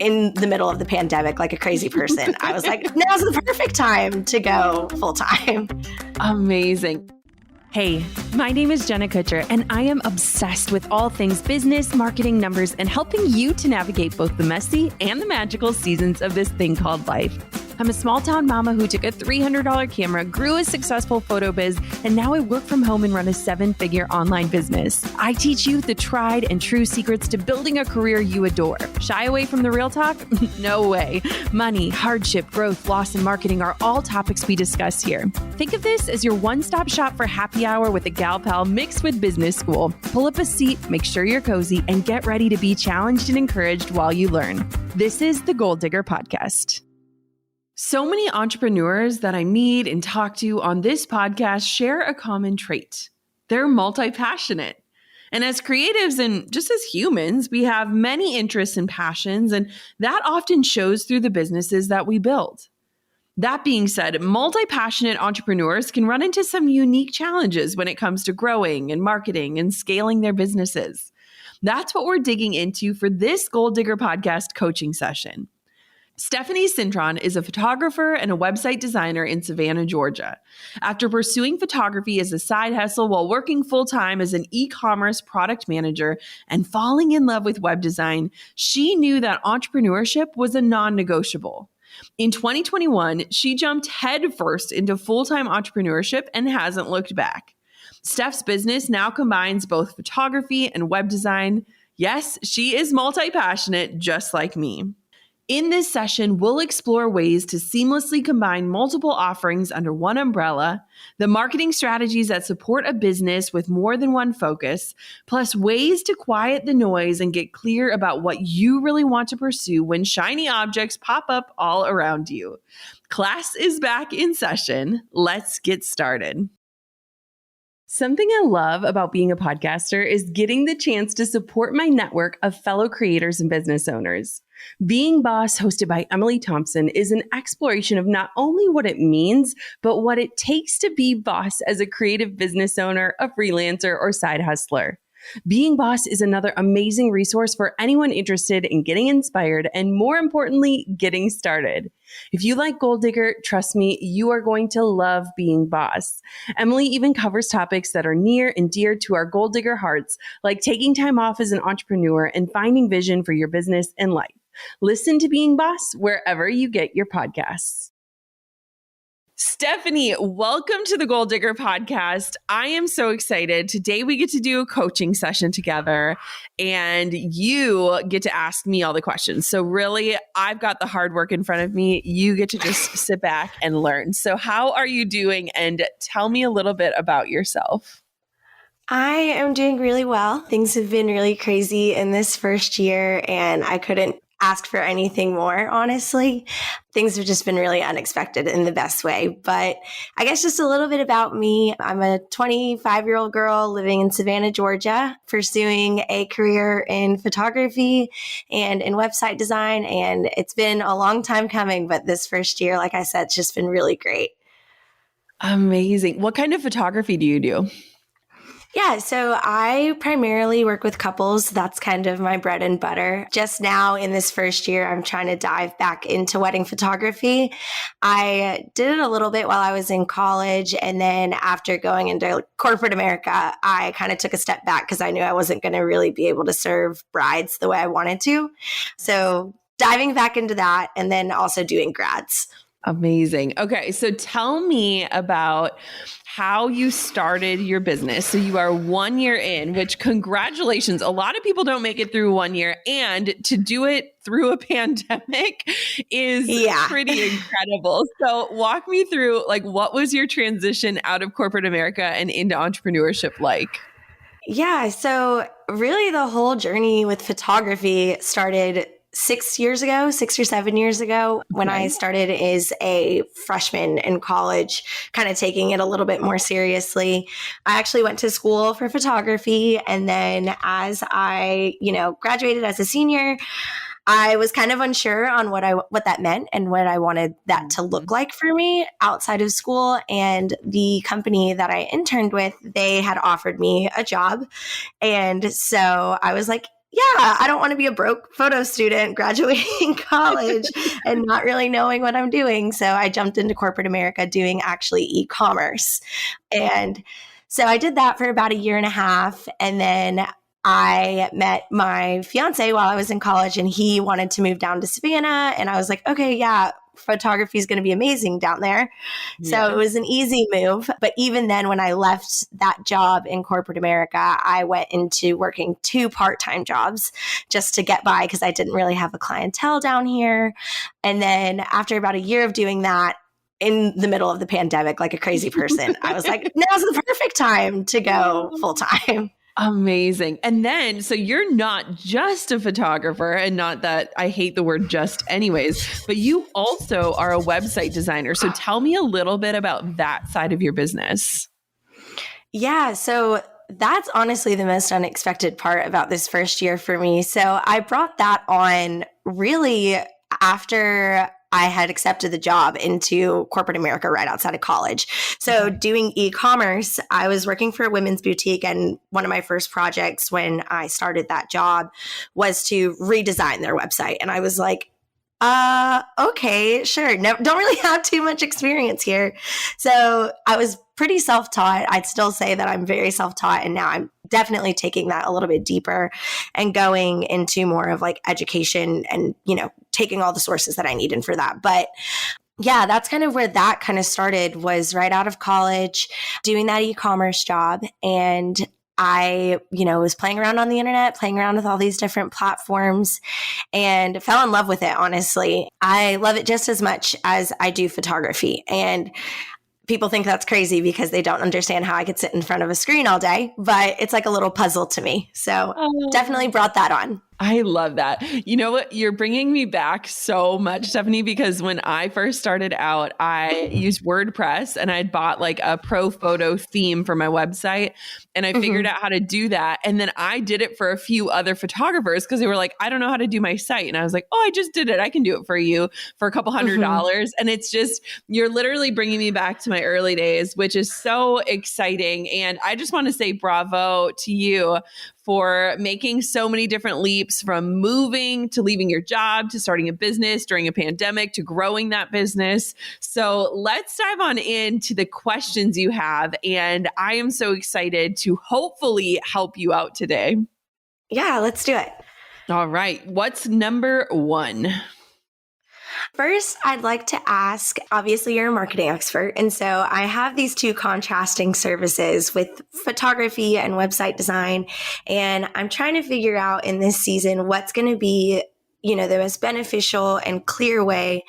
in the middle of the pandemic, like a crazy person. I was like, now's the perfect time to go full time. Amazing. Hey, my name is Jenna Kutcher, and I am obsessed with all things business, marketing, numbers, and helping you to navigate both the messy and the magical seasons of this thing called life. I'm a small town mama who took a $300 camera, grew a successful photo biz, and now I work from home and run a 7-figure online business. I teach you the tried and true secrets to building a career you adore. Shy away from the real talk? No way. Money, hardship, growth, loss, and marketing are all topics we discuss here. Think of this as your one-stop shop for happy hour with a gal pal mixed with business school. Pull up a seat, make sure you're cozy, and get ready to be challenged and encouraged while you learn. This is the Goal Digger Podcast. So many entrepreneurs that I meet and talk to on this podcast share a common trait. They're multi-passionate. And as creatives and just as humans, we have many interests and passions, and that often shows through the businesses that we build. That being said, multi-passionate entrepreneurs can run into some unique challenges when it comes to growing and marketing and scaling their businesses. That's what we're digging into for this Goal Digger Podcast coaching session. Stephanie Cintron is a photographer and a website designer in Savannah, Georgia. After pursuing photography as a side hustle while working full-time as an e-commerce product manager and falling in love with web design, she knew that entrepreneurship was a non-negotiable. In 2021, she jumped headfirst into full-time entrepreneurship and hasn't looked back. Steph's business now combines both photography and web design. Yes, she is multi-passionate, just like me. In this session, we'll explore ways to seamlessly combine multiple offerings under one umbrella, the marketing strategies that support a business with more than one focus, plus ways to quiet the noise and get clear about what you really want to pursue when shiny objects pop up all around you. Class is back in session. Let's get started. Something I love about being a podcaster is getting the chance to support my network of fellow creators and business owners. Being Boss, hosted by Emily Thompson, is an exploration of not only what it means, but what it takes to be boss as a creative business owner, a freelancer, or side hustler. Being Boss is another amazing resource for anyone interested in getting inspired and, more importantly, getting started. If you like Goal Digger, trust me, you are going to love Being Boss. Emily even covers topics that are near and dear to our Goal Digger hearts, like taking time off as an entrepreneur and finding vision for your business and life. Listen to Being Boss wherever you get your podcasts. Stephanie, welcome to the Goal Digger Podcast. I am so excited. Today we get to do a coaching session together and you get to ask me all the questions. So really, I've got the hard work in front of me. You get to just sit back and learn. So how are you doing? And tell me a little bit about yourself. I am doing really well. Things have been really crazy in this first year, and I couldn't ask for anything more, honestly. Things have just been really unexpected in the best way. But I guess just a little bit about me. I'm a 25-year-old girl living in Savannah, Georgia, pursuing a career in photography and in website design. And it's been a long time coming, but this first year, like I said, it's just been really great. Amazing. What kind of photography do you do? Yeah, so I primarily work with couples. That's kind of my bread and butter. Just now in this first year, I'm trying to dive back into wedding photography. I did it a little bit while I was in college. And then after going into corporate America, I kind of took a step back because I knew I wasn't going to really be able to serve brides the way I wanted to. So diving back into that and then also doing grads. Amazing. Okay. So tell me about how you started your business. So you are 1 year in, which congratulations. A lot of people don't make it through 1 year, and to do it through a pandemic is pretty incredible. So walk me through, like, what was your transition out of corporate America and into entrepreneurship like? Yeah. So really the whole journey with photography started 6 or 7 years ago when I started as a freshman in college, kind of taking it a little bit more seriously. I actually went to school for photography. And then as I, graduated as a senior, I was kind of unsure on what that meant and what I wanted that to look like for me outside of school. And the company that I interned with, they had offered me a job. And so I was like, yeah, I don't want to be a broke photo student graduating college and not really knowing what I'm doing. So I jumped into corporate America doing actually e-commerce. And so I did that for about a year and a half. And then I met my fiance while I was in college, and he wanted to move down to Savannah. And I was like, okay, yeah, photography is going to be amazing down there. So it was an easy move. But even then, when I left that job in corporate America, I went into working 2 part-time jobs just to get by because I didn't really have a clientele down here. And then after about a year of doing that, in the middle of the pandemic, like a crazy person, I was like, now's the perfect time to go full time. Amazing. And then, so you're not just a photographer, and not that I hate the word just anyways, but you also are a website designer. So tell me a little bit about that side of your business. Yeah. So that's honestly the most unexpected part about this first year for me. So I brought that on really after I had accepted the job into corporate America right outside of college. So doing e-commerce, I was working for a women's boutique, and one of my first projects when I started that job was to redesign their website. And I was like, okay, sure. No, don't really have too much experience here. So I was pretty self-taught. I'd still say that I'm very self-taught. And now I'm definitely taking that a little bit deeper and going into more of like education and, taking all the sources that I need in for that. But yeah, that's kind of where that kind of started, was right out of college doing that e-commerce job. And I, was playing around on the internet, playing around with all these different platforms, and fell in love with it. Honestly, I love it just as much as I do photography. And people think that's crazy because they don't understand how I could sit in front of a screen all day, but it's like a little puzzle to me. So definitely brought that on. I love that. You know what? You're bringing me back so much, Stephanie, because when I first started out, I used WordPress and I'd bought like a pro photo theme for my website, and I figured out how to do that. And then I did it for a few other photographers because they were like, I don't know how to do my site. And I was like, oh, I just did it. I can do it for you for a couple $100. And it's just, you're literally bringing me back to my early days, which is so exciting. And I just want to say bravo to you for making so many different leaps, from moving to leaving your job to starting a business during a pandemic to growing that business. So let's dive on into the questions you have. And I am so excited to hopefully help you out today. Yeah, let's do it. All right. What's number 1? First, I'd like to ask, obviously you're a marketing expert, and so I have these 2 contrasting services with photography and website design, and I'm trying to figure out in this season what's going to be, the most beneficial and clear way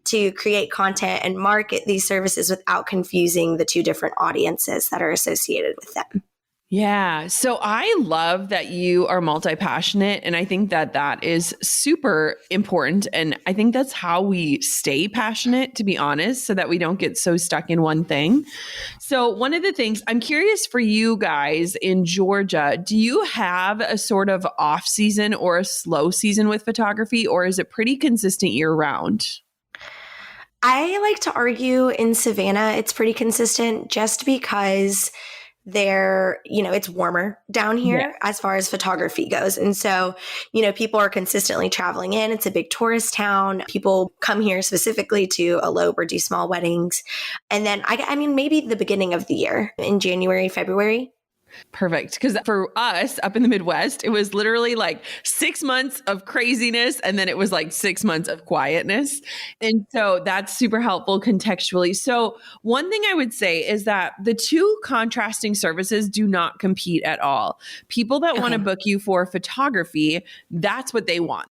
to create content and market these services without confusing the 2 different audiences that are associated with them. Yeah. So I love that you are multi-passionate. And I think that that is super important. And I think that's how we stay passionate, to be honest, so that we don't get so stuck in one thing. So one of the things I'm curious for you guys in Georgia, do you have a sort of off season or a slow season with photography, or is it pretty consistent year round? I like to argue in Savannah, it's pretty consistent just because it's warmer down here as far as photography goes. And so, people are consistently traveling in. It's a big tourist town. People come here specifically to elope or do small weddings. And then, maybe the beginning of the year in January, February. Perfect. Because for us up in the Midwest, it was literally like 6 months of craziness. And then it was like 6 months of quietness. And so that's super helpful contextually. So one thing I would say is that the 2 contrasting services do not compete at all. People that want to book you for photography, that's what they want.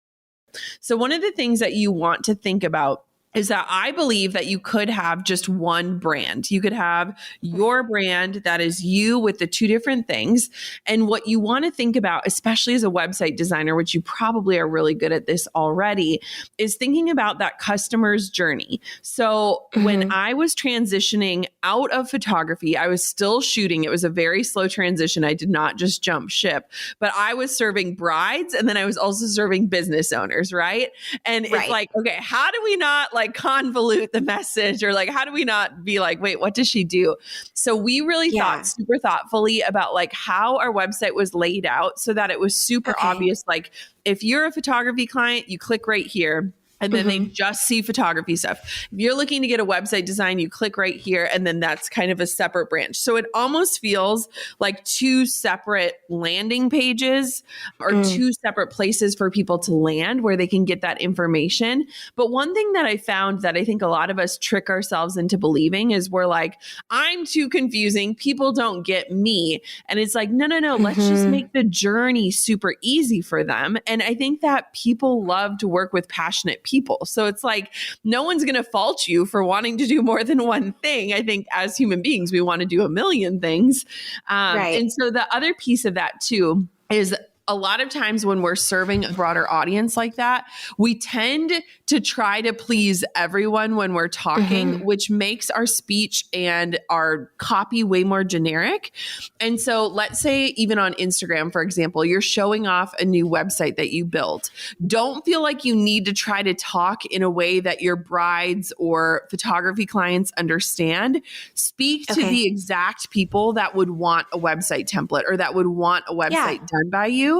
So one of the things that you want to think about is that I believe that you could have just one brand. You could have your brand that is you with the 2 different things. And what you want to think about, especially as a website designer, which you probably are really good at this already, is thinking about that customer's journey. So when I was transitioning out of photography, I was still shooting. It was a very slow transition. I did not just jump ship, but I was serving brides, and then I was also serving business owners, right? And it's like, okay, how do we not like convolute the message, or like, how do we not be like, wait, what does she do? So we really thought super thoughtfully about like how our website was laid out so that it was super obvious. Like if you're a photography client, you click right here. And then they just see photography stuff. If you're looking to get a website design, you click right here, and then that's kind of a separate branch. So it almost feels like two separate landing pages or two separate places for people to land where they can get that information. But one thing that I found that I think a lot of us trick ourselves into believing is we're like, I'm too confusing. People don't get me. And it's like, no. Let's just make the journey super easy for them. And I think that people love to work with passionate people. So it's like, no one's going to fault you for wanting to do more than one thing. I think as human beings, we want to do a million things. And so the other piece of that too is a lot of times when we're serving a broader audience like that, we tend to try to please everyone when we're talking, which makes our speech and our copy way more generic. And so let's say even on Instagram, for example, you're showing off a new website that you built. Don't feel like you need to try to talk in a way that your brides or photography clients understand. Speak to the exact people that would want a website template or that would want a website done by you.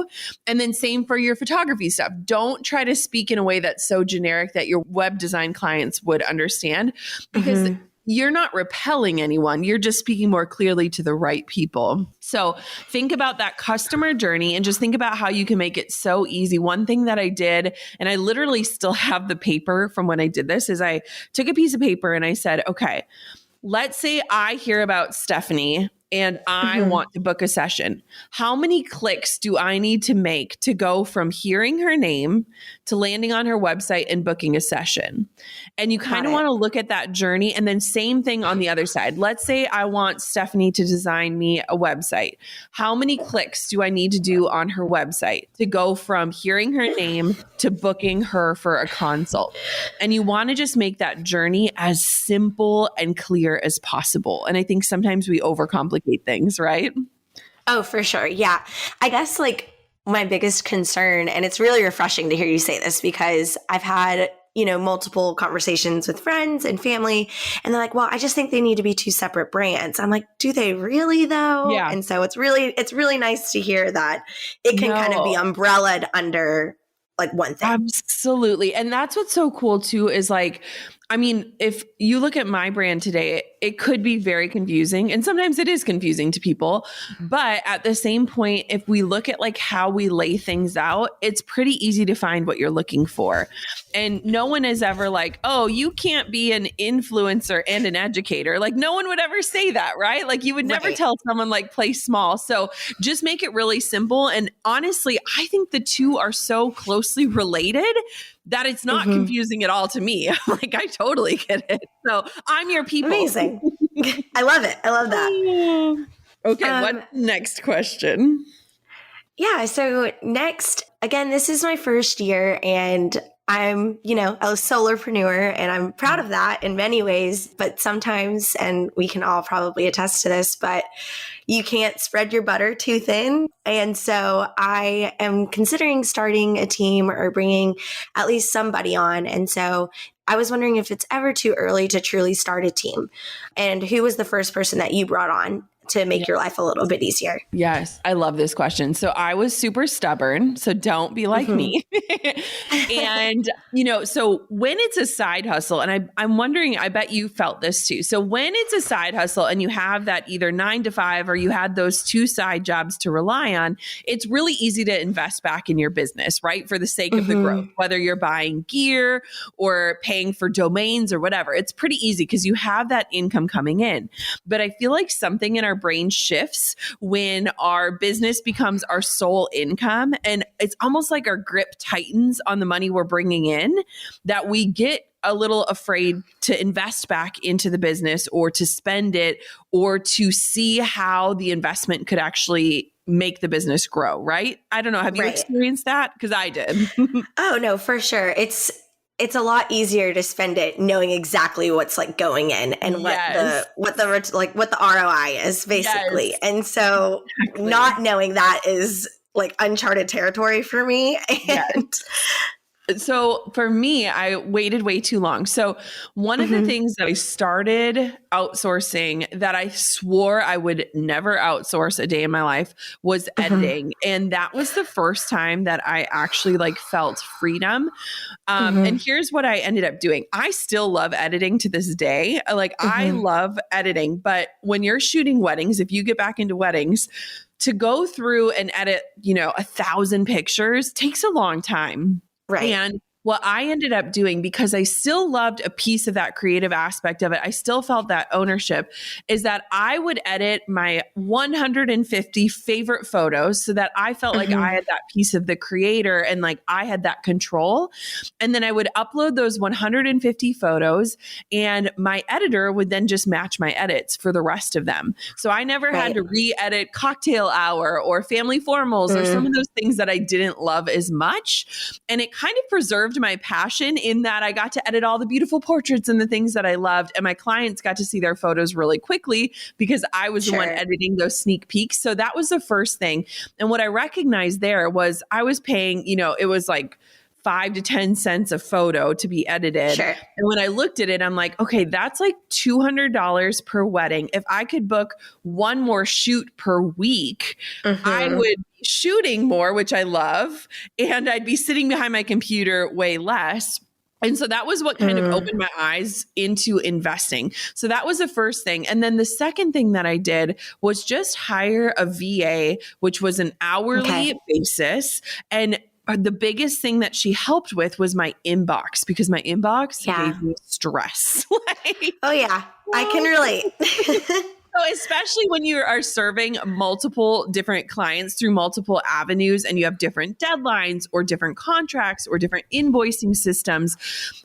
And then same for your photography stuff. Don't try to speak in a way that's so generic that your web design clients would understand, because you're not repelling anyone. You're just speaking more clearly to the right people. So think about that customer journey and just think about how you can make it so easy. One thing that I did, and I literally still have the paper from when I did this, is I took a piece of paper and I said, okay, let's say I hear about Stephanie and I want to book a session. How many clicks do I need to make to go from hearing her name to landing on her website and booking a session? And you kind of want to look at that journey. And then same thing on the other side. Let's say I want Stephanie to design me a website. How many clicks do I need to do on her website to go from hearing her name to booking her for a consult? And you want to just make that journey as simple and clear as possible. And I think sometimes we overcomplicate things, right? Oh, for sure. Yeah. I guess like my biggest concern, and it's really refreshing to hear you say this because I've had, multiple conversations with friends and family, and they're like, well, I just think they need to be two separate brands. I'm like, do they really though? Yeah. And so it's really nice to hear that it can kind of be umbrellaed under like one thing. Absolutely. And that's what's so cool too, is like, I mean, if you look at my brand today, it could be very confusing. And sometimes it is confusing to people. But at the same point, if we look at like how we lay things out, it's pretty easy to find what you're looking for. And no one is ever like, oh, you can't be an influencer and an educator. Like no one would ever say that, right? Like you would never tell someone like play small. So just make it really simple. And honestly, I think the two are so closely related that it's not confusing at all to me. Like, I totally get it. So I'm your people. Amazing. I love it. I love that. Okay. What's the next question? Yeah. So next, again, this is my first year and I'm, a solopreneur and I'm proud of that in many ways, but sometimes, and we can all probably attest to this, but you can't spread your butter too thin. And so I am considering starting a team or bringing at least somebody on. And so I was wondering if it's ever too early to truly start a team, and who was the first person that you brought on to make your life a little bit easier? Yes, I love this question. So I was super stubborn, so don't be like me. And, so when it's a side hustle, and I'm wondering, I bet you felt this too. So when it's a side hustle and you have that either 9 to 5 or you had those 2 side jobs to rely on, it's really easy to invest back in your business, right? For the sake of the growth, whether you're buying gear or paying for domains or whatever, it's pretty easy because you have that income coming in. But I feel like something in our brain shifts when our business becomes our sole income. And it's almost like our grip tightens on the money we're bringing in, that we get a little afraid to invest back into the business or to spend it or to see how the investment could actually make the business grow, right? I don't know. Have you experienced that? Because I did. Oh, no, for sure. It's a lot easier to spend it knowing exactly what's like going in and what the ROI is basically. Yes. And so not knowing that is like uncharted territory for me. And So for me, I waited way too long. So one of the things that I started outsourcing that I swore I would never outsource a day in my life was editing. And that was the first time that I actually like felt freedom. And here's what I ended up doing. I still love editing to this day. Like I love editing, but when you're shooting weddings, if you get back into weddings, to go through and edit, 1,000 pictures takes a long time. Right. And what I ended up doing, because I still loved a piece of that creative aspect of it, I still felt that ownership, is that I would edit my 150 favorite photos so that I felt like I had that piece of the creator and like I had that control. And then I would upload those 150 photos and my editor would then just match my edits for the rest of them. So I never had to re-edit Cocktail Hour or Family Formals or some of those things that I didn't love as much. And it kind of preserved my passion in that I got to edit all the beautiful portraits and the things that I loved. And my clients got to see their photos really quickly because I was the one editing those sneak peeks. So that was the first thing. And what I recognized there was I was paying, it was like 5 to 10 cents a photo to be edited. And when I looked at it, I'm like, okay, that's like $200 per wedding. If I could book one more shoot per week, I would be shooting more, which I love. And I'd be sitting behind my computer way less. And so that was what kind of opened my eyes into investing. So that was the first thing. And then the second thing that I did was just hire a VA, which was an hourly basis. And the biggest thing that she helped with was my inbox, because my inbox gave me stress. Oh yeah, I can relate. So especially when you are serving multiple different clients through multiple avenues and you have different deadlines or different contracts or different invoicing systems,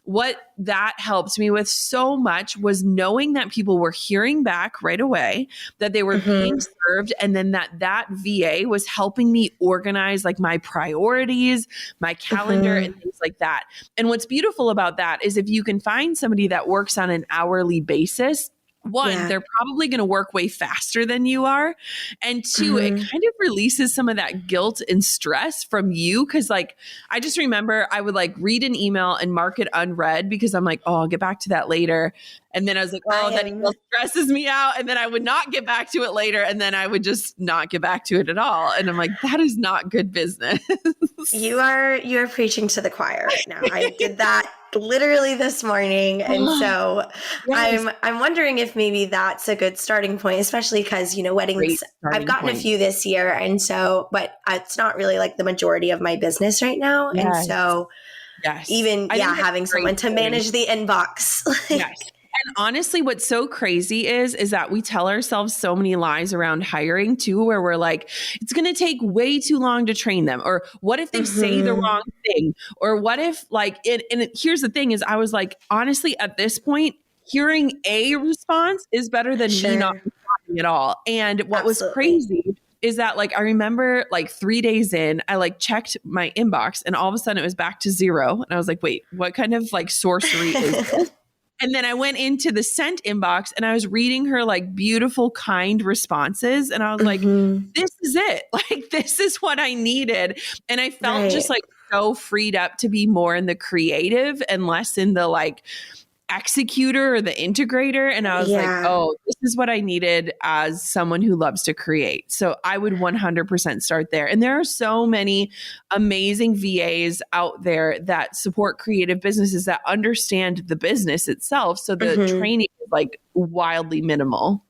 what that helped me with so much was knowing that people were hearing back right away, that they were being served, and then that VA was helping me organize like my priorities, my calendar, and things like that. And what's beautiful about that is if you can find somebody that works on an hourly basis, one, they're probably going to work way faster than you are. And two, it kind of releases some of that guilt and stress from you. Cause like, I just remember I would like read an email and mark it unread because I'm like, oh, I'll get back to that later. And then I was like, oh, that email stresses me out. And then I would not get back to it later. And then I would just not get back to it at all. And I'm like, that is not good business. You are preaching to the choir right now. I did that literally this morning. And so I'm wondering if maybe that's a good starting point, especially because, weddings, I've gotten a few this year. And so, but it's not really like the majority of my business right now. And so even, having someone to manage the inbox. And honestly, what's so crazy is that we tell ourselves so many lies around hiring too, where we're like, it's going to take way too long to train them. Or what if they say the wrong thing? Or what if here's the thing is I was like, honestly, at this point, hearing a response is better than me not responding at all. And what was crazy is that like, I remember like 3 days in, I like checked my inbox and all of a sudden it was back to 0. And I was like, wait, what kind of like sorcery is this? And then I went into the sent inbox and I was reading her like beautiful, kind responses. And I was like, this is it. Like, this is what I needed. And I felt just like so freed up to be more in the creative and less in the like executor or the integrator. And I was like, oh, this is what I needed as someone who loves to create. So I would 100% start there. And there are so many amazing VAs out there that support creative businesses that understand the business itself. So the training is like wildly minimal.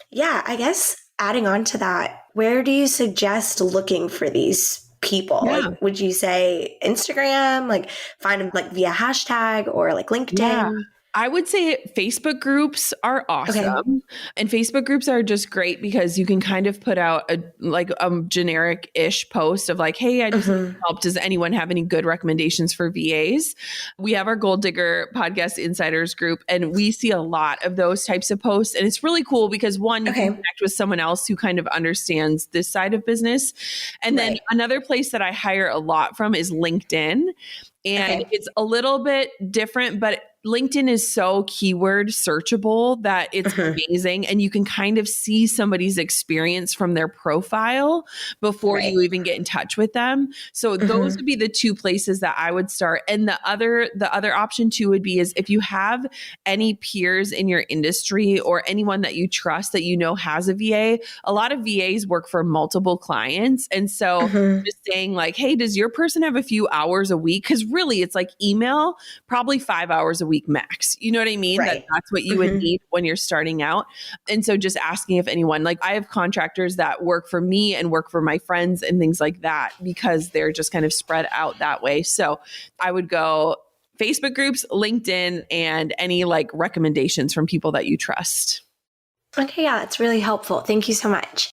Yeah, I guess adding on to that, where do you suggest looking for these people? Like, would you say Instagram, like find them like via hashtag or like LinkedIn? I would say Facebook groups are awesome. And Facebook groups are just great because you can kind of put out a generic-ish post of like, hey, I just need help. Does anyone have any good recommendations for VAs? We have our Gold Digger Podcast Insiders group, and we see a lot of those types of posts. And it's really cool because one, you can connect with someone else who kind of understands this side of business. And then another place that I hire a lot from is LinkedIn. And it's a little bit different, but LinkedIn is so keyword searchable that it's amazing. And you can kind of see somebody's experience from their profile before you even get in touch with them. So those would be the two places that I would start. And the other option too would be is if you have any peers in your industry or anyone that you trust that you know has a VA, a lot of VAs work for multiple clients. And so just saying like, hey, does your person have a few hours a week? Because really it's like email, probably 5 hours a week max. You know what I mean? That's what you would need when you're starting out. And so just asking if anyone, like I have contractors that work for me and work for my friends and things like that because they're just kind of spread out that way. So I would go Facebook groups, LinkedIn, and any like recommendations from people that you trust. Okay, yeah, that's really helpful. Thank you so much.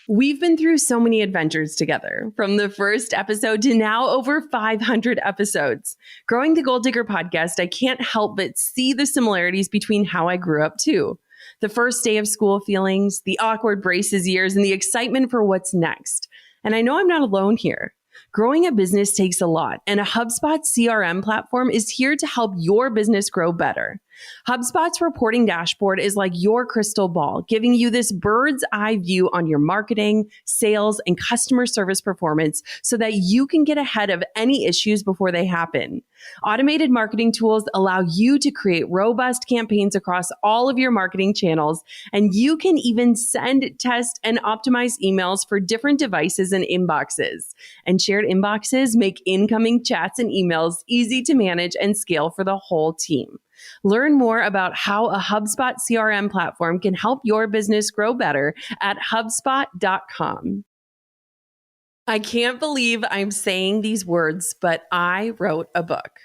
We've been through so many adventures together, from the first episode to now over 500 episodes. Growing the Goal Digger podcast, I can't help but see the similarities between how I grew up too. The first day of school feelings, the awkward braces years, and the excitement for what's next. And I know I'm not alone here. Growing a business takes a lot, and a HubSpot CRM platform is here to help your business grow better. HubSpot's reporting dashboard is like your crystal ball, giving you this bird's eye view on your marketing, sales, and customer service performance so that you can get ahead of any issues before they happen. Automated marketing tools allow you to create robust campaigns across all of your marketing channels, and you can even send, test, and optimize emails for different devices and inboxes. And shared inboxes make incoming chats and emails easy to manage and scale for the whole team. Learn more about how a HubSpot CRM platform can help your business grow better at hubspot.com. I can't believe I'm saying these words, but I wrote a book.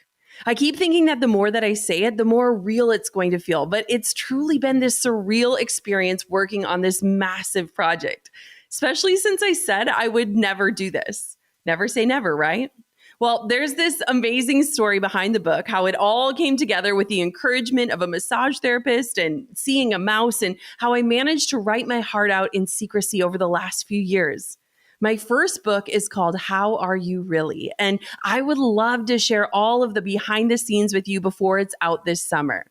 I keep thinking that the more that I say it, the more real it's going to feel, but it's truly been this surreal experience working on this massive project, especially since I said I would never do this. Never say never, right? Well, there's this amazing story behind the book, how it all came together with the encouragement of a massage therapist and seeing a mouse, and how I managed to write my heart out in secrecy over the last few years. My first book is called How Are You Really? And I would love to share all of the behind the scenes with you before it's out this summer.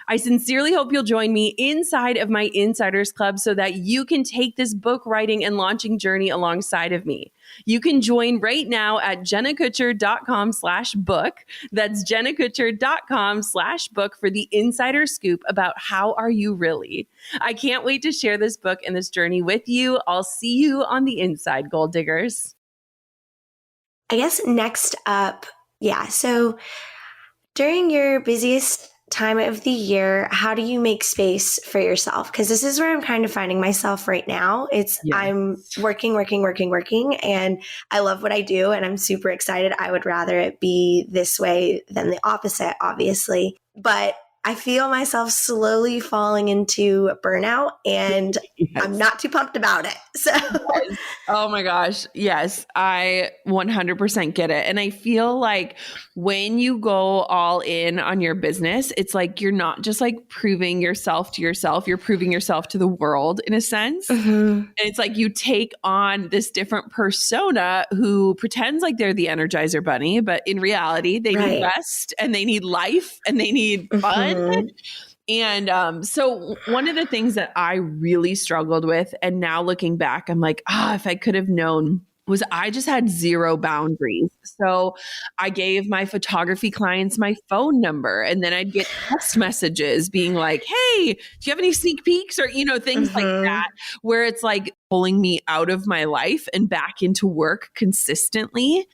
I sincerely hope you'll join me inside of my Insiders Club so that you can take this book writing and launching journey alongside of me. You can join right now at jennakutcher.com/book. That's jennakutcher.com/book for the insider scoop about How Are You Really? I can't wait to share this book and this journey with you. I'll see you on the inside, Goal Diggers. I guess next up, so during your busiest time of the year, how do you make space for yourself? Because this is where I'm kind of finding myself right now. I'm working, and I love what I do, and I'm super excited. I would rather it be this way than the opposite, obviously. But I feel myself slowly falling into burnout, and I'm not too pumped about it. So, oh my gosh. Yes, I 100% get it. And I feel like when you go all in on your business, it's like you're not just like proving yourself to yourself, you're proving yourself to the world in a sense. And it's like you take on this different persona who pretends like they're the Energizer Bunny, but in reality, they need rest and they need life and they need fun. And so one of the things that I really struggled with, and now looking back, I'm like, if I could have known, was I just had zero boundaries. So I gave my photography clients my phone number, and then I'd get text messages being like, hey, do you have any sneak peeks or, things like that, where it's like pulling me out of my life and back into work consistently,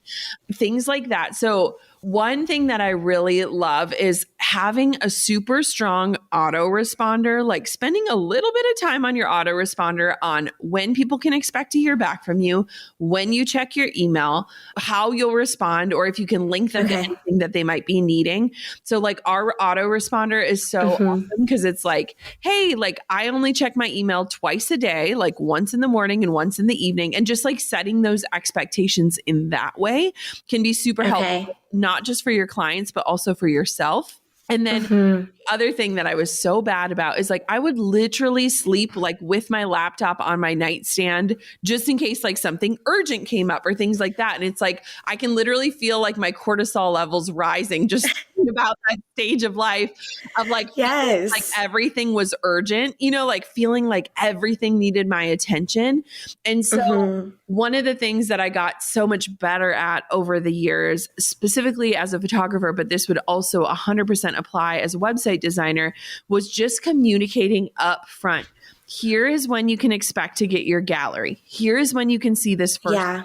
things like that. So one thing that I really love is having a super strong autoresponder, like spending a little bit of time on your autoresponder on when people can expect to hear back from you, when you check your email, how you'll respond, or if you can link them to anything that they might be needing. So like our autoresponder is so awesome because it's like, hey, like I only check my email twice a day, like once in the morning and once in the evening. And just like setting those expectations in that way can be super helpful, not just for your clients, but also for yourself. And then the other thing that I was so bad about is like, I would literally sleep like with my laptop on my nightstand, just in case like something urgent came up or things like that. And it's like, I can literally feel like my cortisol levels rising just thinking about that stage of life of like, Yes. like everything was urgent, like feeling like everything needed my attention. And so one of the things that I got so much better at over the years, specifically as a photographer, but this would also 100% apply as a website designer, was just communicating up front. Here is when you can expect to get your gallery. Here is when you can see this first. Yeah.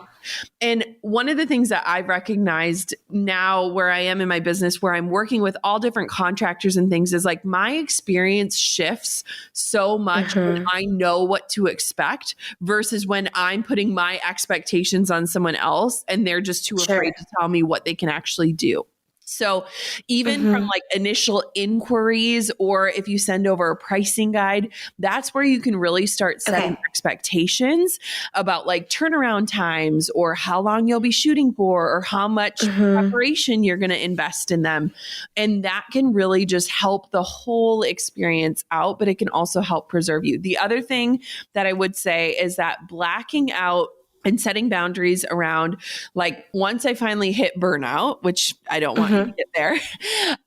And one of the things that I've recognized now where I am in my business, where I'm working with all different contractors and things, is like my experience shifts so much when I know what to expect versus when I'm putting my expectations on someone else and they're just too afraid to tell me what they can actually do. So even from like initial inquiries, or if you send over a pricing guide, that's where you can really start setting expectations about like turnaround times or how long you'll be shooting for or how much preparation you're going to invest in them. And that can really just help the whole experience out, but it can also help preserve you. The other thing that I would say is that blacking out and setting boundaries around, like, once I finally hit burnout, which I don't want you to get there,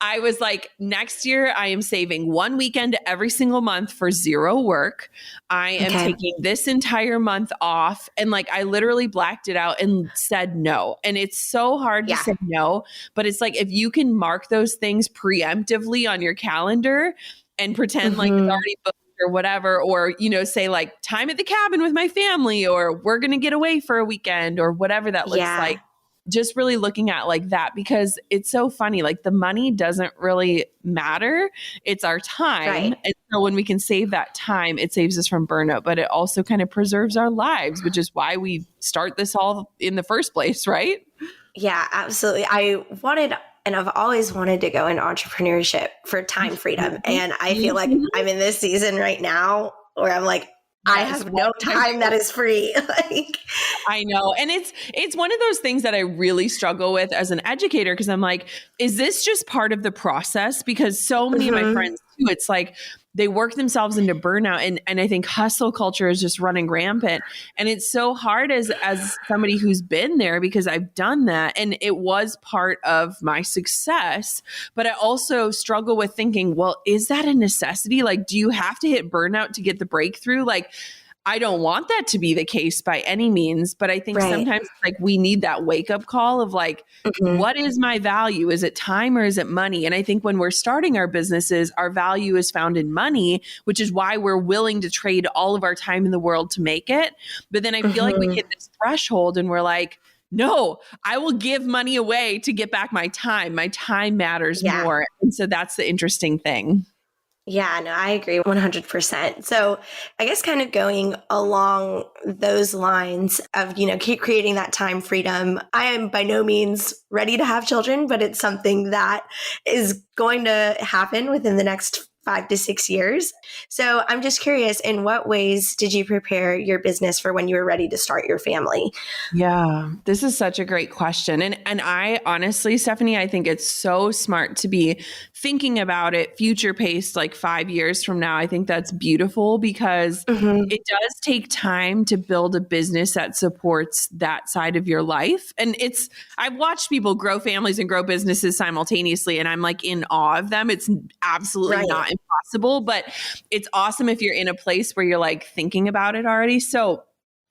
I was like, next year I am saving one weekend every single month for zero work. I am taking this entire month off. And like, I literally blacked it out and said no. And it's so hard to say no, but it's like, if you can mark those things preemptively on your calendar and pretend like it's already booked or whatever, or, say like time at the cabin with my family, or we're going to get away for a weekend, or whatever that looks like. Just really looking at like that, because it's so funny. Like, the money doesn't really matter. It's our time. Right. And so when we can save that time, it saves us from burnout, but it also kind of preserves our lives, which is why we start this all in the first place. Right? Yeah, absolutely. And I've always wanted to go into entrepreneurship for time freedom. And I feel like I'm in this season right now where I'm like, I have no time that is free. Like, I know. And it's one of those things that I really struggle with as an educator, because I'm like, is this just part of the process? Because so many of my friends too, it's like they work themselves into burnout. And I think hustle culture is just running rampant. And it's so hard as somebody who's been there, because I've done that and it was part of my success. But I also struggle with thinking, well, is that a necessity? Like, do you have to hit burnout to get the breakthrough? Like, I don't want that to be the case by any means, but I think sometimes like we need that wake up call of like, what is my value? Is it time or is it money? And I think when we're starting our businesses, our value is found in money, which is why we're willing to trade all of our time in the world to make it. But then I feel like we hit this threshold and we're like, no, I will give money away to get back my time. My time matters more. And so that's the interesting thing. Yeah, no, I agree 100%. So I guess kind of going along those lines of, keep creating that time freedom. I am by no means ready to have children, but it's something that is going to happen within the next 5 to 6 years. So I'm just curious, in what ways did you prepare your business for when you were ready to start your family? Yeah, this is such a great question. And I honestly, Stephanie, I think it's so smart to be thinking about it future paced, like 5 years from now. I think that's beautiful, because it does take time to build a business that supports that side of your life. And I've watched people grow families and grow businesses simultaneously, and I'm like in awe of them. It's absolutely not impossible, but it's awesome if you're in a place where you're like thinking about it already. So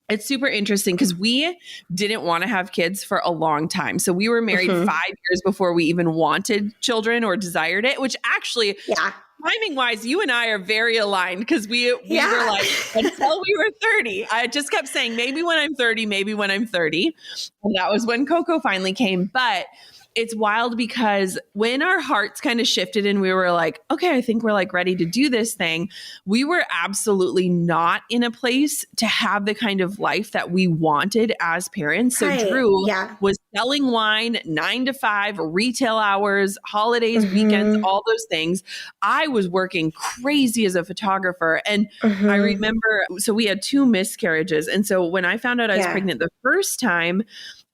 it's super interesting, because we didn't want to have kids for a long time. So we were married 5 years before we even wanted children or desired it, which actually, timing wise, you and I are very aligned, because we were like, until we were 30, I just kept saying, maybe when I'm 30, maybe when I'm 30. And that was when Coco finally came. But it's wild, because when our hearts kind of shifted and we were like, okay, I think we're like ready to do this thing, we were absolutely not in a place to have the kind of life that we wanted as parents. So Drew was selling wine 9 to 5, retail hours, holidays, weekends, all those things. I was working crazy as a photographer. And I remember, so we had 2 miscarriages. And so when I found out I was pregnant the first time,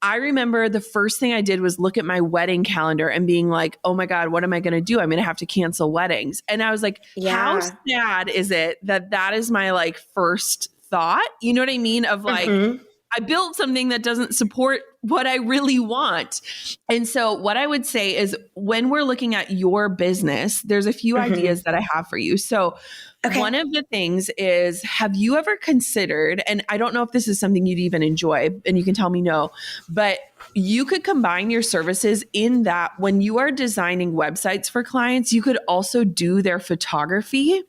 I remember the first thing I did was look at my wedding calendar and being like, oh my God, what am I going to do? I'm going to have to cancel weddings. And I was like, how sad is it that is my like first thought? You know what I mean? Of like, I built something that doesn't support what I really want. And so what I would say is when we're looking at your business, there's a few ideas that I have for you. So one of the things is, have you ever considered, and I don't know if this is something you'd even enjoy, and you can tell me no, but you could combine your services in that when you are designing websites for clients, you could also do their photography.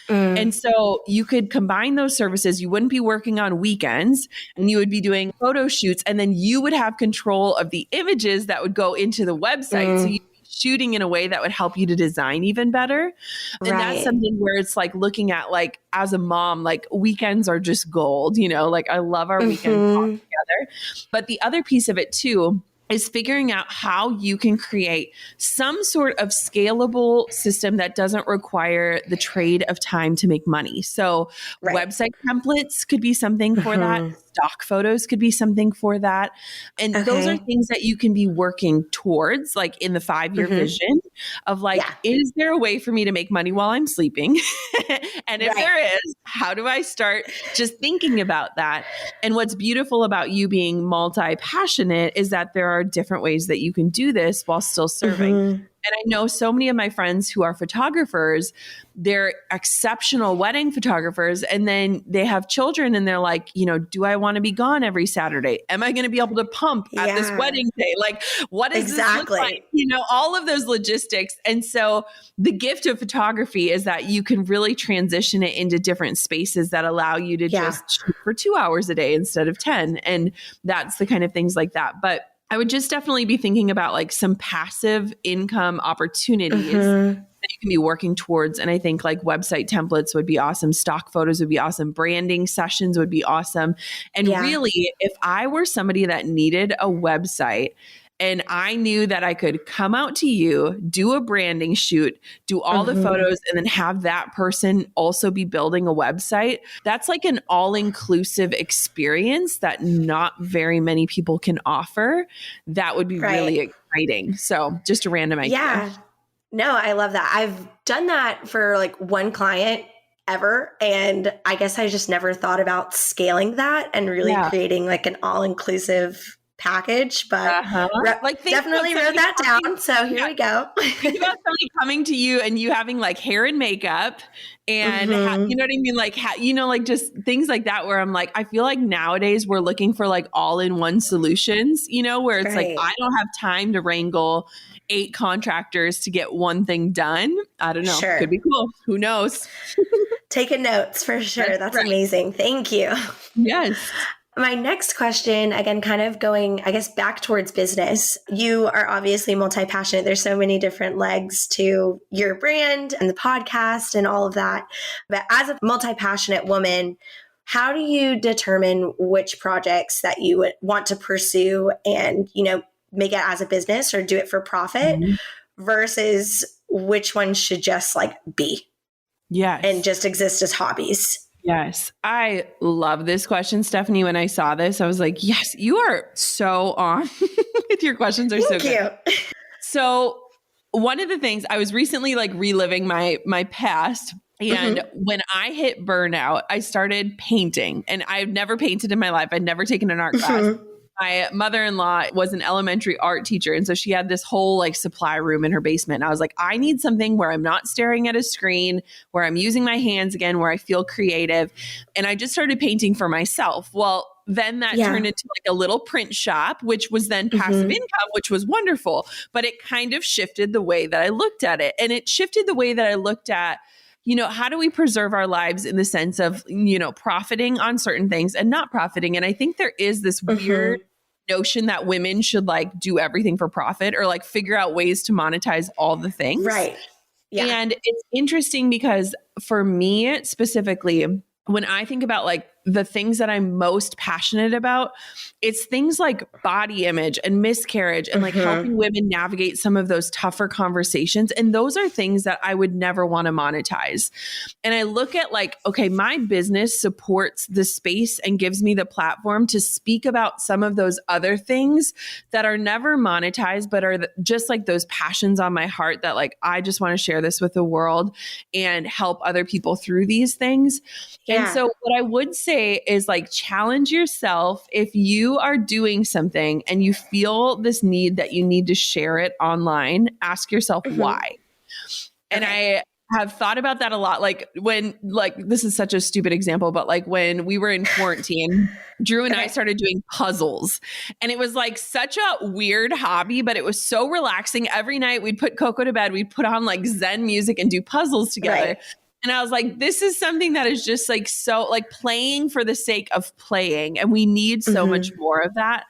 And so you could combine those services. You wouldn't be working on weekends and you would be doing photo shoots, and then you would have control of the images that would go into the website. So you'd be shooting in a way that would help you to design even better. And that's something where it's like looking at, like, as a mom, like weekends are just gold, you know, like I love our weekends all together. But the other piece of it too is figuring out how you can create some sort of scalable system that doesn't require the trade of time to make money. So website templates could be something for that. Stock photos could be something for that. And those are things that you can be working towards, like in the 5-year vision of like, is there a way for me to make money while I'm sleeping? And if there is, how do I start just thinking about that? And what's beautiful about you being multi-passionate is that there are different ways that you can do this while still serving. And I know so many of my friends who are photographers, they're exceptional wedding photographers, and then they have children and they're like, you know, do I want to be gone every Saturday? Am I going to be able to pump at this wedding day? Like, what does this look like? You know, all of those logistics. And so the gift of photography is that you can really transition it into different spaces that allow you to just shoot for 2 hours a day instead of 10. And that's the kind of things like that. But I would just definitely be thinking about like some passive income opportunities that you can be working towards. And I think like website templates would be awesome. Stock photos would be awesome. Branding sessions would be awesome. And really, if I were somebody that needed a website and I knew that I could come out to you, do a branding shoot, do all the photos, and then have that person also be building a website, that's like an all-inclusive experience that not very many people can offer. That would be really exciting. So just a random idea. Yeah. No, I love that. I've done that for like one client ever. And I guess I just never thought about scaling that and really creating like an all-inclusive package, but like definitely wrote that down. So here we go. Think about somebody coming to you and you having like hair and makeup and you know what I mean? Like, you know, like just things like that where I'm like, I feel like nowadays we're looking for like all-in-one solutions, you know, where it's like, I don't have time to wrangle 8 contractors to get one thing done. I don't know. Could be cool. Who knows? Taking notes for sure. That's amazing. Thank you. Yes. My next question, again, kind of going, I guess, back towards business. You are obviously multi-passionate. There's so many different legs to your brand and the podcast and all of that. But as a multi-passionate woman, how do you determine which projects that you would want to pursue and, you know, make it as a business or do it for profit versus which ones should just like be and just exist as hobbies? Yes. I love this question, Stephanie. When I saw this, I was like, yes, you are so on with your questions are so good. So one of the things I was recently like reliving my past. And when I hit burnout, I started painting, and I've never painted in my life. I'd never taken an art class. My mother-in-law was an elementary art teacher. And so she had this whole like supply room in her basement. And I was like, I need something where I'm not staring at a screen, where I'm using my hands again, where I feel creative. And I just started painting for myself. Well, then that turned into like a little print shop, which was then passive income, which was wonderful. But it kind of shifted the way that I looked at it. And it shifted the way that I looked at, you know, how do we preserve our lives in the sense of, you know, profiting on certain things and not profiting? And I think there is this weird notion that women should like do everything for profit or like figure out ways to monetize all the things. Right. Yeah. And it's interesting because for me specifically, when I think about like the things that I'm most passionate about, it's things like body image and miscarriage and like helping women navigate some of those tougher conversations. And those are things that I would never want to monetize. And I look at like, okay, my business supports the space and gives me the platform to speak about some of those other things that are never monetized, but are just like those passions on my heart that like, I just want to share this with the world and help other people through these things. And so what I would say say is like challenge yourself. If you are doing something and you feel this need that you need to share it online, ask yourself why. And I have thought about that a lot. Like when, like, this is such a stupid example, but like when we were in quarantine, Drew and I started doing puzzles, and it was like such a weird hobby, but it was so relaxing. Every night we'd put Coco to bed, we'd put on like Zen music and do puzzles together. Right. And I was like, this is something that is just like, so like playing for the sake of playing. And we need so much more of that.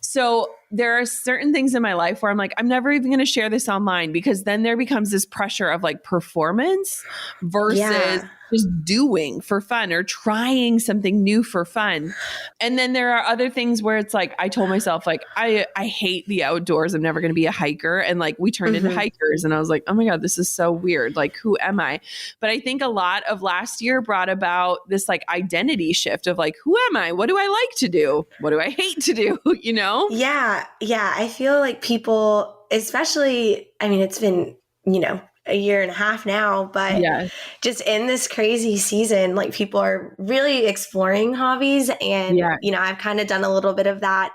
So there are certain things in my life where I'm like, I'm never even going to share this online, because then there becomes this pressure of like performance versus just doing for fun or trying something new for fun. And then there are other things where it's like, I told myself like, I hate the outdoors. I'm never going to be a hiker. And like we turned into hikers, and I was like, oh my God, this is so weird. Like, who am I? But I think a lot of last year brought about this like identity shift of like, who am I? What do I like to do? What do I hate to do? You know? Yeah. Yeah. I feel like people, especially, I mean, it's been, you know, a year and a half now, but just in this crazy season, like people are really exploring hobbies. And, you know, I've kind of done a little bit of that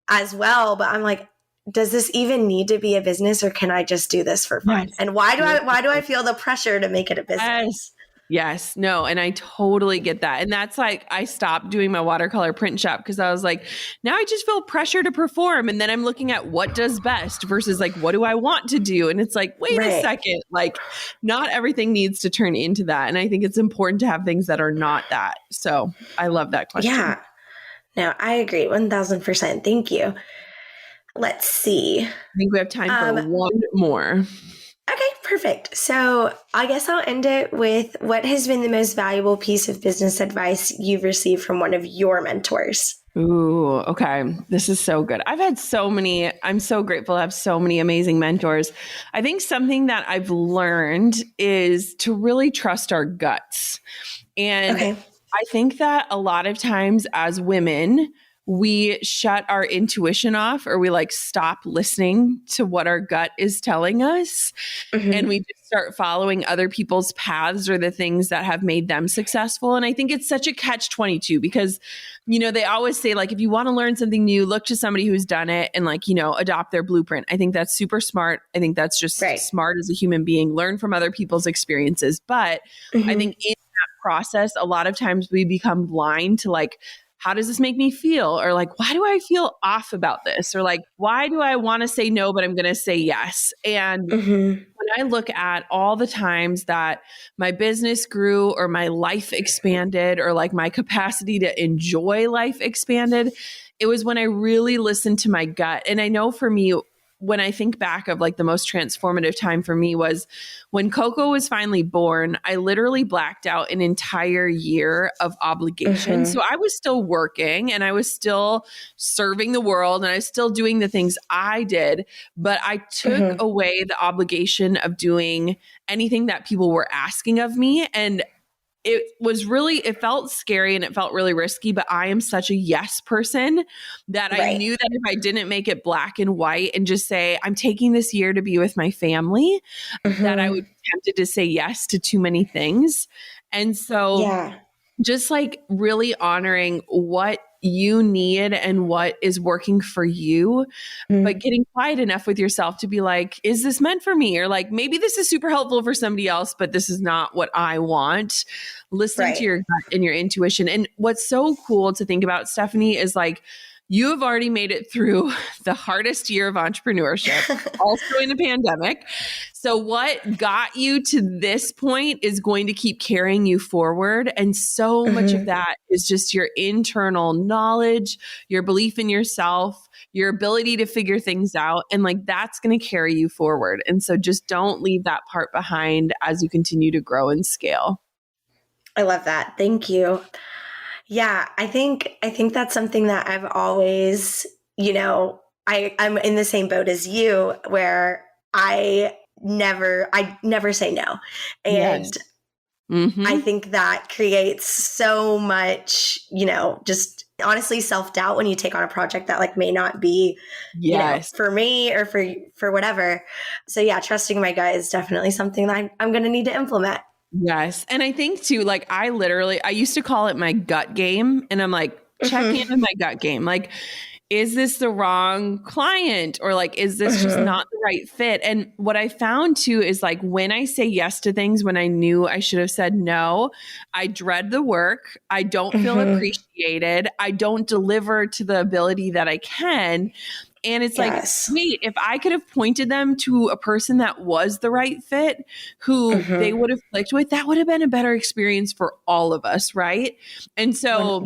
as well, but I'm like, does this even need to be a business, or can I just do this for fun? And why do I feel the pressure to make it a business? Yes. No. And I totally get that. And that's like, I stopped doing my watercolor print shop because I was like, now I just feel pressure to perform. And then I'm looking at what does best versus like, what do I want to do? And it's like, wait a second, like not everything needs to turn into that. And I think it's important to have things that are not that. So I love that question. Yeah. No, I agree. 1000%. Thank you. Let's see. I think we have time for one more. Okay, perfect. So I guess I'll end it with, what has been the most valuable piece of business advice you've received from one of your mentors? Ooh, okay. This is so good. I've had so many. I'm so grateful to have so many amazing mentors. I think something that I've learned is to really trust our guts. And I think that a lot of times as women, we shut our intuition off, or we like stop listening to what our gut is telling us. And we just start following other people's paths or the things that have made them successful. And I think it's such a catch-22 because, you know, they always say like, if you want to learn something new, look to somebody who's done it and like, you know, adopt their blueprint. I think that's super smart. I think that's just smart as a human being, learn from other people's experiences. But I think in that process, a lot of times we become blind to like, how does this make me feel? Or like, why do I feel off about this? Or like, why do I want to say no, but I'm going to say yes? And when I look at all the times that my business grew or my life expanded or like my capacity to enjoy life expanded, it was when I really listened to my gut. And I know for me, when I think back of like the most transformative time for me was when Coco was finally born. I literally blacked out an entire year of obligation. So I was still working and I was still serving the world and I was still doing the things I did, but I took away the obligation of doing anything that people were asking of me. And it felt scary and it felt really risky, but I am such a yes person that I knew that if I didn't make it black and white and just say, I'm taking this year to be with my family, that I would be tempted to say yes to too many things. And so just like really honoring what you need and what is working for you, but getting quiet enough with yourself to be like, is this meant for me? Or like, maybe this is super helpful for somebody else, but this is not what I want. Listening to your gut and your intuition. And what's so cool to think about, Stephanie, is like, you have already made it through the hardest year of entrepreneurship, also in a pandemic. So what got you to this point is going to keep carrying you forward. And so much of that is just your internal knowledge, your belief in yourself, your ability to figure things out. And like, that's going to carry you forward. And so just don't leave that part behind as you continue to grow and scale. I love that. Thank you. Yeah, I think that's something that I've always, you know, I'm in the same boat as you, where I never say no. And I think that creates so much, you know, just honestly self-doubt when you take on a project that like may not be, you know, for me or for whatever. So yeah, trusting my gut is definitely something that I'm going to need to implement. Yes. And I think too, like I used to call it my gut game, and I'm like, check in with my gut game. Like, is this the wrong client, or like, is this just not the right fit? And what I found too is like when I say yes to things when I knew I should have said no, I dread the work. I don't feel appreciated. I don't deliver to the ability that I can. And it's like, wait, if I could have pointed them to a person that was the right fit, who they would have clicked with, that would have been a better experience for all of us. Right. And so,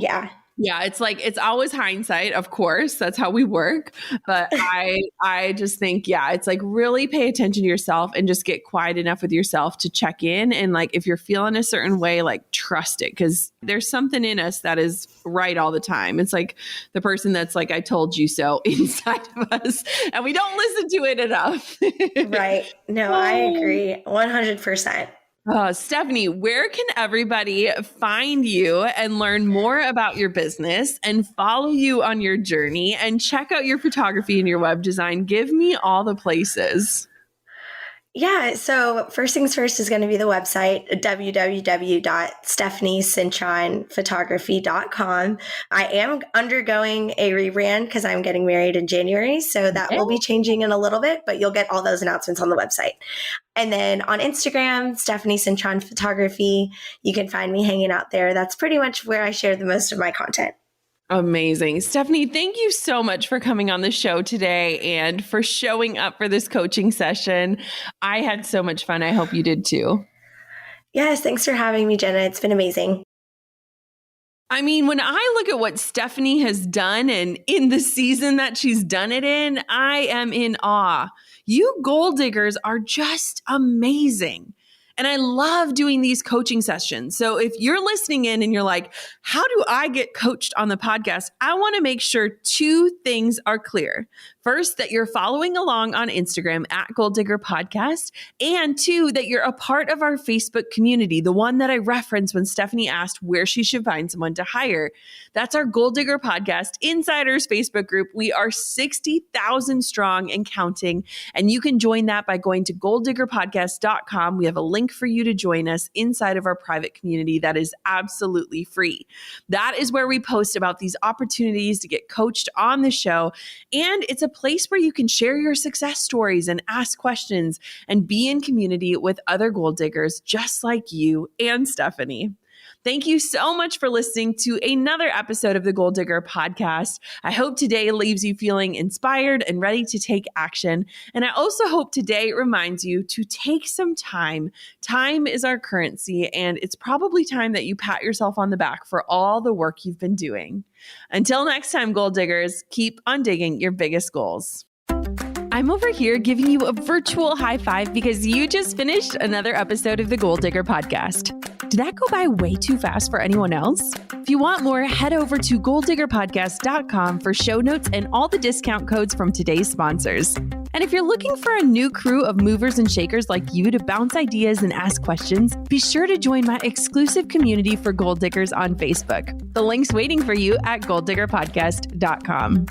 yeah, it's like, it's always hindsight, of course, that's how we work. But I just think, it's like really pay attention to yourself and just get quiet enough with yourself to check in. And like, if you're feeling a certain way, like trust it, because there's something in us that is right all the time. It's like the person that's like, I told you so inside of us, and we don't listen to it enough. Right. No, I agree 100%. Stephanie, where can everybody find you and learn more about your business and follow you on your journey and check out your photography and your web design? Give me all the places. Yeah. So first things first is going to be the website, www.stephaniecintronphotography.com. I am undergoing a rebrand because I'm getting married in January. So that will be changing in a little bit, but you'll get all those announcements on the website. And then on Instagram, Stephanie Cintron Photography, you can find me hanging out there. That's pretty much where I share the most of my content. Amazing. Stephanie, thank you so much for coming on the show today and for showing up for this coaching session. I had so much fun. I hope you did too. Yes, thanks for having me, Jenna. It's been amazing. I mean, when I look at what Stephanie has done and in the season that she's done it in, I am in awe. You goal diggers are just amazing. And I love doing these coaching sessions. So if you're listening in and you're like, how do I get coached on the podcast? I want to make sure two things are clear. First, that you're following along on Instagram at Goal Digger Podcast. And two, that you're a part of our Facebook community, the one that I referenced when Stephanie asked where she should find someone to hire. That's our Goal Digger Podcast Insiders Facebook group. We are 60,000 strong and counting. And you can join that by going to goaldiggerpodcast.com. We have a link for you to join us inside of our private community that is absolutely free. That is where we post about these opportunities to get coached on the show. And it's a place where you can share your success stories and ask questions and be in community with other goal diggers just like you and Stephanie. Thank you so much for listening to another episode of the Goal Digger Podcast. I hope today leaves you feeling inspired and ready to take action. And I also hope today reminds you to take some time. Time is our currency, and it's probably time that you pat yourself on the back for all the work you've been doing. Until next time, goal diggers, keep on digging your biggest goals. I'm over here giving you a virtual high five because you just finished another episode of the Goal Digger Podcast. Did that go by way too fast for anyone else? If you want more, head over to goaldiggerpodcast.com for show notes and all the discount codes from today's sponsors. And if you're looking for a new crew of movers and shakers like you to bounce ideas and ask questions, be sure to join my exclusive community for goal diggers on Facebook. The link's waiting for you at goaldiggerpodcast.com.